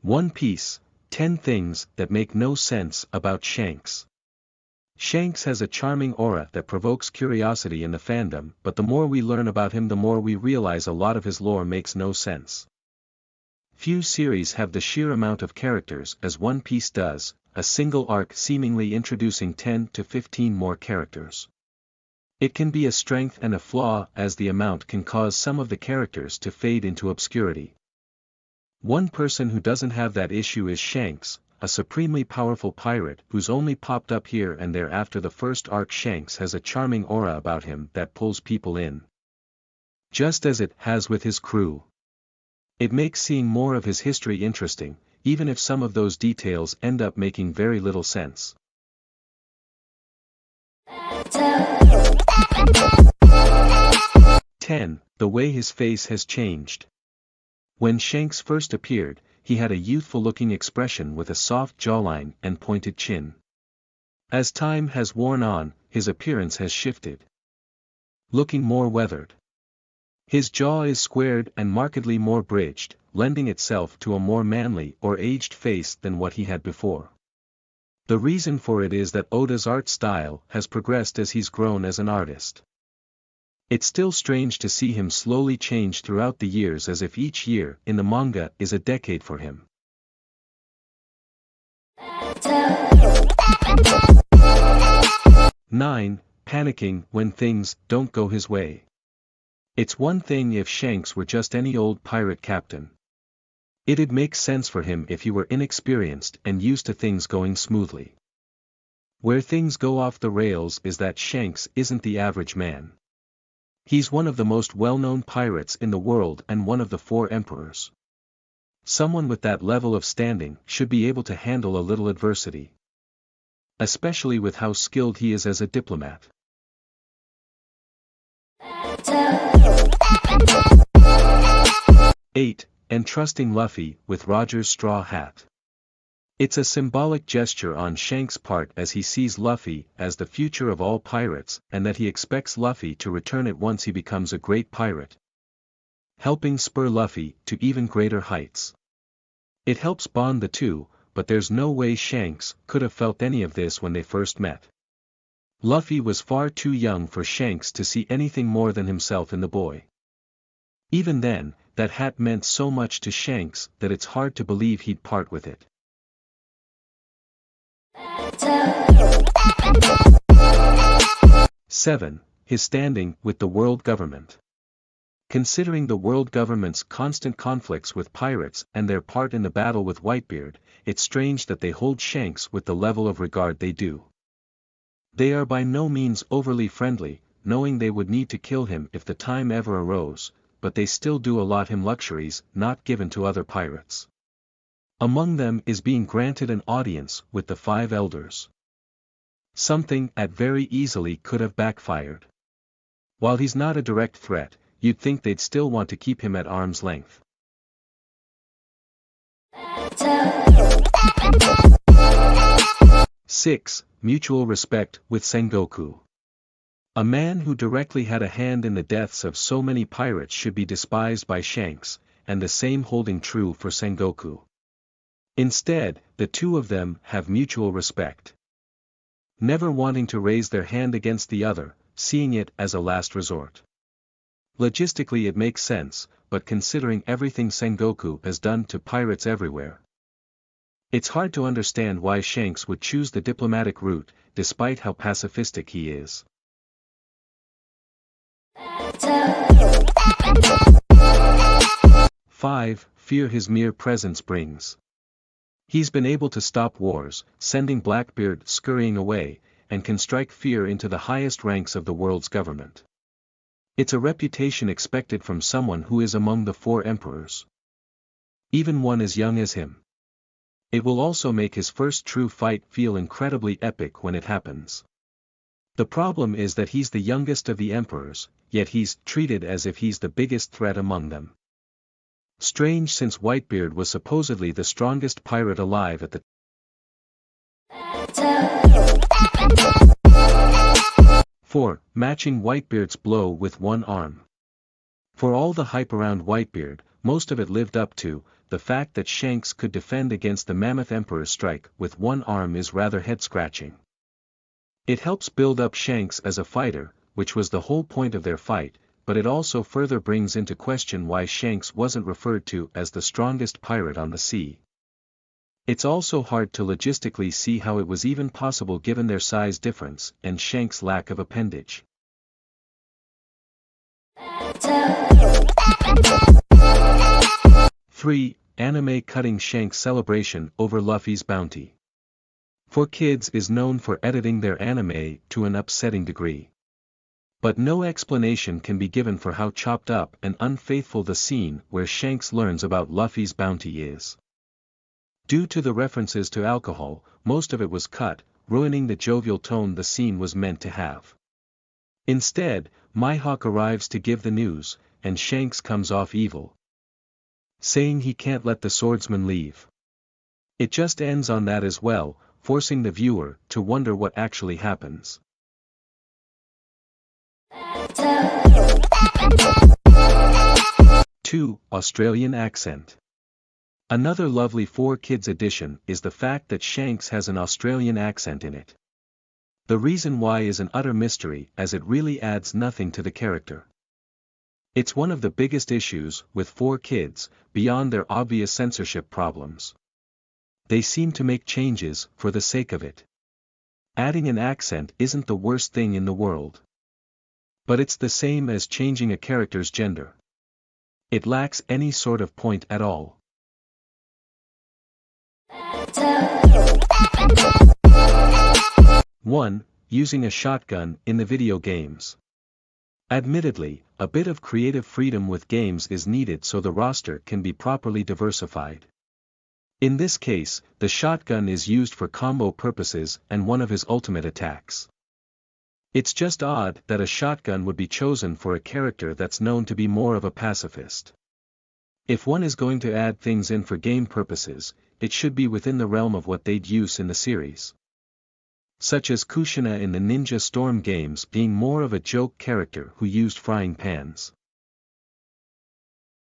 One Piece, 10 Things That Make No Sense About Shanks. Shanks has a charming aura that provokes curiosity in the fandom, but the more we learn about him the more we realize a lot of his lore makes no sense. Few series have the sheer amount of characters as One Piece does, a single arc seemingly introducing 10 to 15 more characters. It can be a strength and a flaw as the amount can cause some of the characters to fade into obscurity. One person who doesn't have that issue is Shanks, a supremely powerful pirate who's only popped up here and there after the first arc. Shanks has a charming aura about him that pulls people in. Just as it has with his crew. It makes seeing more of his history interesting, even if some of those details end up making very little sense. 10. The way his face has changed. When Shanks first appeared, he had a youthful-looking expression with a soft jawline and pointed chin. As time has worn on, his appearance has shifted. Looking more weathered. His jaw is squared and markedly more bridged, lending itself to a more manly or aged face than what he had before. The reason for it is that Oda's art style has progressed as he's grown as an artist. It's still strange to see him slowly change throughout the years as if each year in the manga is a decade for him. 9. Panicking when things don't go his way. It's one thing if Shanks were just any old pirate captain. It'd make sense for him if he were inexperienced and used to things going smoothly. Where things go off the rails is that Shanks isn't the average man. He's one of the most well-known pirates in the world and one of the 4 emperors. Someone with that level of standing should be able to handle a little adversity. Especially with how skilled he is as a diplomat. 8. Entrusting Luffy with Roger's straw hat. It's a symbolic gesture on Shanks' part as he sees Luffy as the future of all pirates and that he expects Luffy to return it once he becomes a great pirate. Helping spur Luffy to even greater heights. It helps bond the two, but there's no way Shanks could have felt any of this when they first met. Luffy was far too young for Shanks to see anything more than himself in the boy. Even then, that hat meant so much to Shanks that it's hard to believe he'd part with it. 7. His standing with the world government. Considering the world government's constant conflicts with pirates and their part in the battle with Whitebeard, it's strange that they hold Shanks with the level of regard they do. They are by no means overly friendly, knowing they would need to kill him if the time ever arose, but they still do allot him luxuries not given to other pirates. Among them is being granted an audience with the 5 elders. Something that very easily could have backfired. While he's not a direct threat, you'd think they'd still want to keep him at arm's length. 6. Mutual respect with Sengoku. A man who directly had a hand in the deaths of so many pirates should be despised by Shanks, and the same holding true for Sengoku. Instead, the two of them have mutual respect. Never wanting to raise their hand against the other, seeing it as a last resort. Logistically it makes sense, but considering everything Sengoku has done to pirates everywhere, it's hard to understand why Shanks would choose the diplomatic route, despite how pacifistic he is. 5. Fear his mere presence brings. He's been able to stop wars, sending Blackbeard scurrying away, and can strike fear into the highest ranks of the world's government. It's a reputation expected from someone who is among the 4 emperors. Even one as young as him. It will also make his first true fight feel incredibly epic when it happens. The problem is that he's the youngest of the emperors, yet he's treated as if he's the biggest threat among them. Strange since Whitebeard was supposedly the strongest pirate alive at the 4. Matching Whitebeard's blow with one arm. For all the hype around Whitebeard, most of it lived up to. The fact that Shanks could defend against the Mammoth Emperor's strike with one arm is rather head-scratching. It helps build up Shanks as a fighter, which was the whole point of their fight, but it also further brings into question why Shanks wasn't referred to as the strongest pirate on the sea. It's also hard to logistically see how it was even possible given their size difference and Shanks' lack of appendage. 3. Anime cutting Shanks' celebration over Luffy's bounty. 4Kids is known for editing their anime to an upsetting degree. But no explanation can be given for how chopped up and unfaithful the scene where Shanks learns about Luffy's bounty is. Due to the references to alcohol, most of it was cut, ruining the jovial tone the scene was meant to have. Instead, Mihawk arrives to give the news, and Shanks comes off evil, saying he can't let the swordsman leave. It just ends on that as well, forcing the viewer to wonder what actually happens. 2. Australian accent. Another lovely 4Kids addition is the fact that Shanks has an Australian accent in it. The reason why is an utter mystery as it really adds nothing to the character. It's one of the biggest issues with 4Kids, beyond their obvious censorship problems. They seem to make changes for the sake of it. Adding an accent isn't the worst thing in the world. But it's the same as changing a character's gender. It lacks any sort of point at all. 1. Using a shotgun in the video games. Admittedly, a bit of creative freedom with games is needed so the roster can be properly diversified. In this case, the shotgun is used for combo purposes and one of his ultimate attacks. It's just odd that a shotgun would be chosen for a character that's known to be more of a pacifist. If one is going to add things in for game purposes, it should be within the realm of what they'd use in the series. Such as Kushina in the Ninja Storm games being more of a joke character who used frying pans.